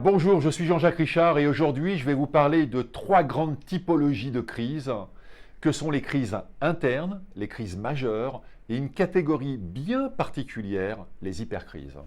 Bonjour, je suis Jean-Jacques Richard et aujourd'hui je vais vous parler de trois grandes typologies de crises que sont les crises internes, les crises majeures et une catégorie bien particulière, les hypercrises.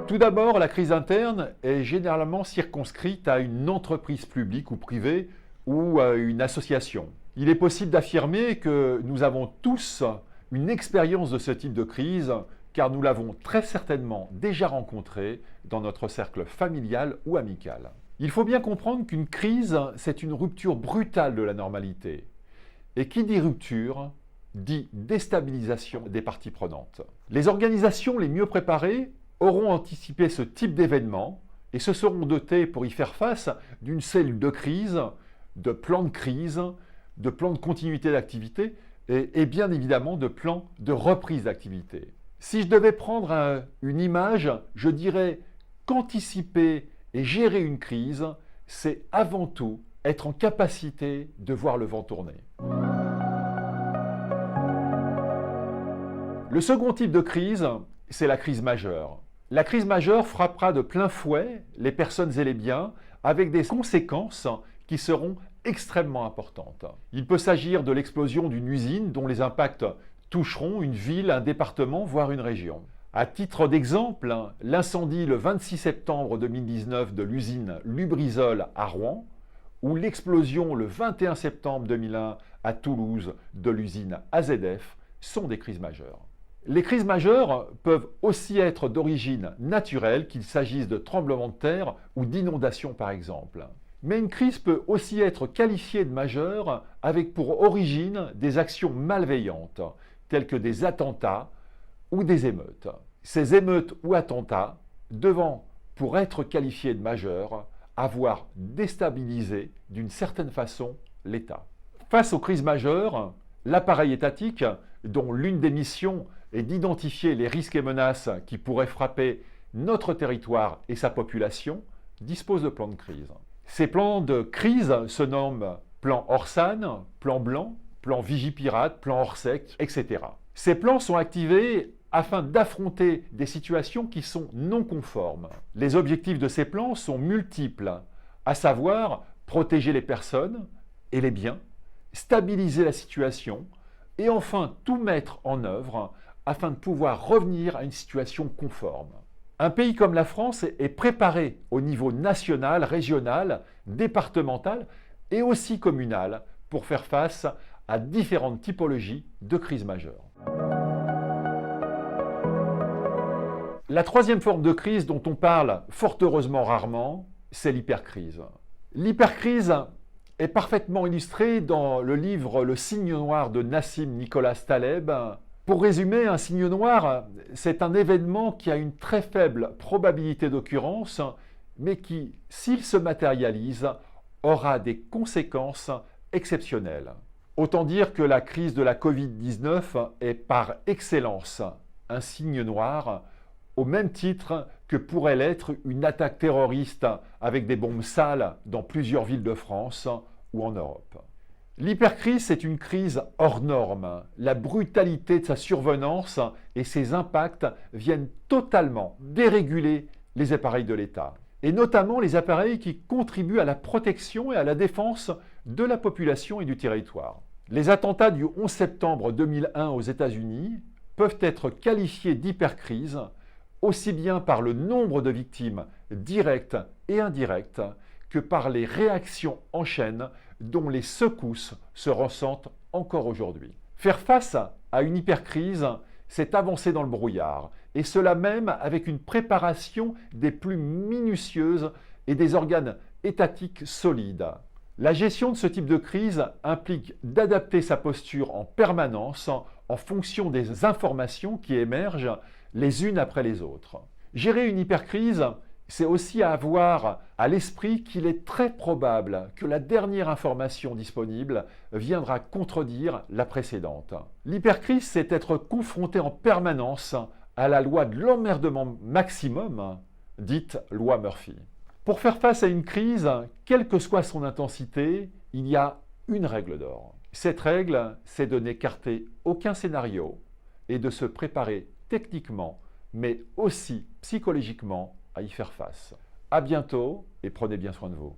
Tout d'abord, la crise interne est généralement circonscrite à une entreprise publique ou privée ou à une association. Il est possible d'affirmer que nous avons tous une expérience de ce type de crise car nous l'avons très certainement déjà rencontré dans notre cercle familial ou amical. Il faut bien comprendre qu'une crise, c'est une rupture brutale de la normalité. Et qui dit rupture, dit déstabilisation des parties prenantes. Les organisations les mieux préparées auront anticipé ce type d'événement et se seront dotées pour y faire face d'une cellule de crise, de plans de continuité d'activité et bien évidemment de plans de reprise d'activité. Si je devais prendre une image, je dirais qu'anticiper et gérer une crise, c'est avant tout être en capacité de voir le vent tourner. Le second type de crise, c'est la crise majeure. La crise majeure frappera de plein fouet les personnes et les biens avec des conséquences qui seront extrêmement importantes. Il peut s'agir de l'explosion d'une usine dont les impacts toucheront une ville, un département, voire une région. À titre d'exemple, l'incendie le 26 septembre 2019 de l'usine Lubrizol à Rouen ou l'explosion le 21 septembre 2001 à Toulouse de l'usine AZF sont des crises majeures. Les crises majeures peuvent aussi être d'origine naturelle, qu'il s'agisse de tremblements de terre ou d'inondations par exemple. Mais une crise peut aussi être qualifiée de majeure avec pour origine des actions malveillantes, telles que des attentats ou des émeutes. Ces émeutes ou attentats devant, pour être qualifiés de majeurs, avoir déstabilisé d'une certaine façon l'État. Face aux crises majeures, l'appareil étatique, dont l'une des missions est d'identifier les risques et menaces qui pourraient frapper notre territoire et sa population, dispose de plans de crise. Ces plans de crise se nomment plan Orsan, plan Blanc, plan Vigipirate, plan Orsec, etc. Ces plans sont activés afin d'affronter des situations qui sont non conformes. Les objectifs de ces plans sont multiples, à savoir protéger les personnes et les biens, stabiliser la situation et enfin tout mettre en œuvre afin de pouvoir revenir à une situation conforme. Un pays comme la France est préparé au niveau national, régional, départemental et aussi communal pour faire face à différentes typologies de crises majeures. La troisième forme de crise dont on parle fort heureusement rarement, c'est l'hypercrise. L'hypercrise est parfaitement illustrée dans le livre Le signe noir de Nassim Nicolas Taleb. Pour résumer, un signe noir, c'est un événement qui a une très faible probabilité d'occurrence, mais qui, s'il se matérialise, aura des conséquences exceptionnelles. Autant dire que la crise de la Covid-19 est par excellence un signe noir, au même titre que pourrait l'être une attaque terroriste avec des bombes sales dans plusieurs villes de France ou en Europe. L'hypercrise, c'est une crise hors norme. La brutalité de sa survenance et ses impacts viennent totalement déréguler les appareils de l'État, et notamment les appareils qui contribuent à la protection et à la défense de la population et du territoire. Les attentats du 11 septembre 2001 aux États-Unis peuvent être qualifiés d'hypercrise aussi bien par le nombre de victimes directes et indirectes que par les réactions en chaîne dont les secousses se ressentent encore aujourd'hui. Faire face à une hypercrise, c'est avancer dans le brouillard, et cela même avec une préparation des plus minutieuses et des organes étatiques solides. La gestion de ce type de crise implique d'adapter sa posture en permanence en fonction des informations qui émergent les unes après les autres. Gérer une hypercrise, c'est aussi avoir à l'esprit qu'il est très probable que la dernière information disponible viendra contredire la précédente. L'hypercrise, c'est être confronté en permanence à la loi de l'emmerdement maximum, dite loi Murphy. Pour faire face à une crise, quelle que soit son intensité, il y a une règle d'or. Cette règle, c'est de n'écarter aucun scénario et de se préparer techniquement, mais aussi psychologiquement à y faire face. À bientôt et prenez bien soin de vous.